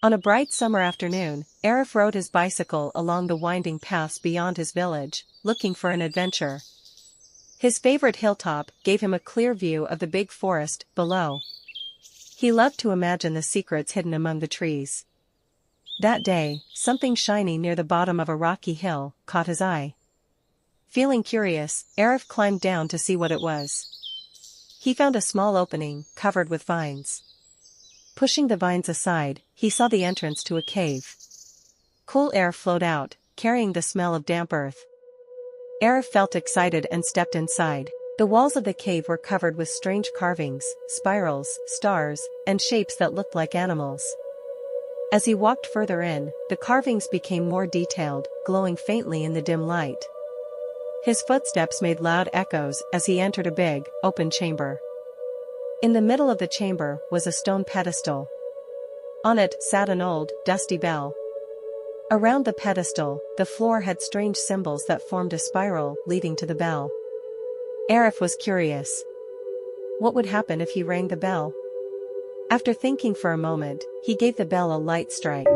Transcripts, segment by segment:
On a bright summer afternoon, Arif rode his bicycle along the winding paths beyond his village, looking for an adventure. His favorite hilltop gave him a clear view of the big forest below. He loved to imagine the secrets hidden among the trees. That day, something shiny near the bottom of a rocky hill caught his eye. Feeling curious, Arif climbed down to see what it was. He found a small opening, covered with vines. Pushing the vines aside, he saw the entrance to a cave. Cool air flowed out, carrying the smell of damp earth. Arif felt excited and stepped inside. The walls of the cave were covered with strange carvings, spirals, stars, and shapes that looked like animals. As he walked further in, the carvings became more detailed, glowing faintly in the dim light. His footsteps made loud echoes as he entered a big, open chamber. In the middle of the chamber was a stone pedestal. On it sat an old, dusty bell. Around the pedestal, the floor had strange symbols that formed a spiral leading to the bell. Arif was curious. What would happen if he rang the bell? After thinking for a moment, he gave the bell a light strike.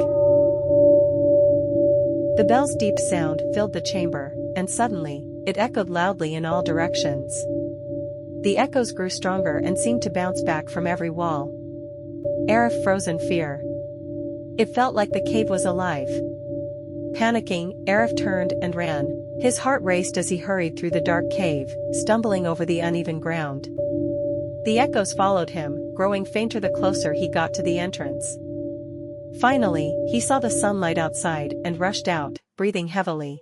The bell's deep sound filled the chamber, and suddenly, it echoed loudly in all directions. The echoes grew stronger and seemed to bounce back from every wall. Arif froze in fear. It felt like the cave was alive. Panicking, Arif turned and ran. His heart raced as he hurried through the dark cave, stumbling over the uneven ground. The echoes followed him, growing fainter the closer he got to the entrance. Finally, he saw the sunlight outside and rushed out, breathing heavily.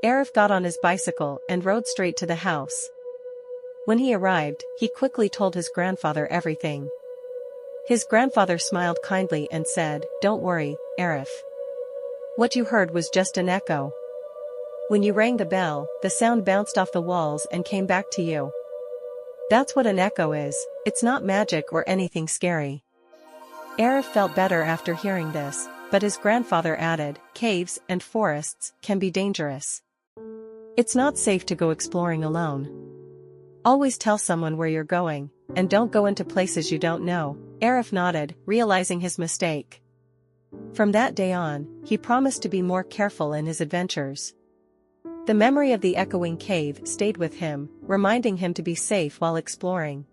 Arif got on his bicycle and rode straight to the house. When he arrived, he quickly told his grandfather everything. His grandfather smiled kindly and said, "Don't worry, Arif. What you heard was just an echo. When you rang the bell, the sound bounced off the walls and came back to you. That's what an echo is, it's not magic or anything scary." Arif felt better after hearing this, but his grandfather added, "Caves and forests can be dangerous. It's not safe to go exploring alone. Always tell someone where you're going, and don't go into places you don't know." Arif nodded, realizing his mistake. From that day on, he promised to be more careful in his adventures. The memory of the echoing cave stayed with him, reminding him to be safe while exploring.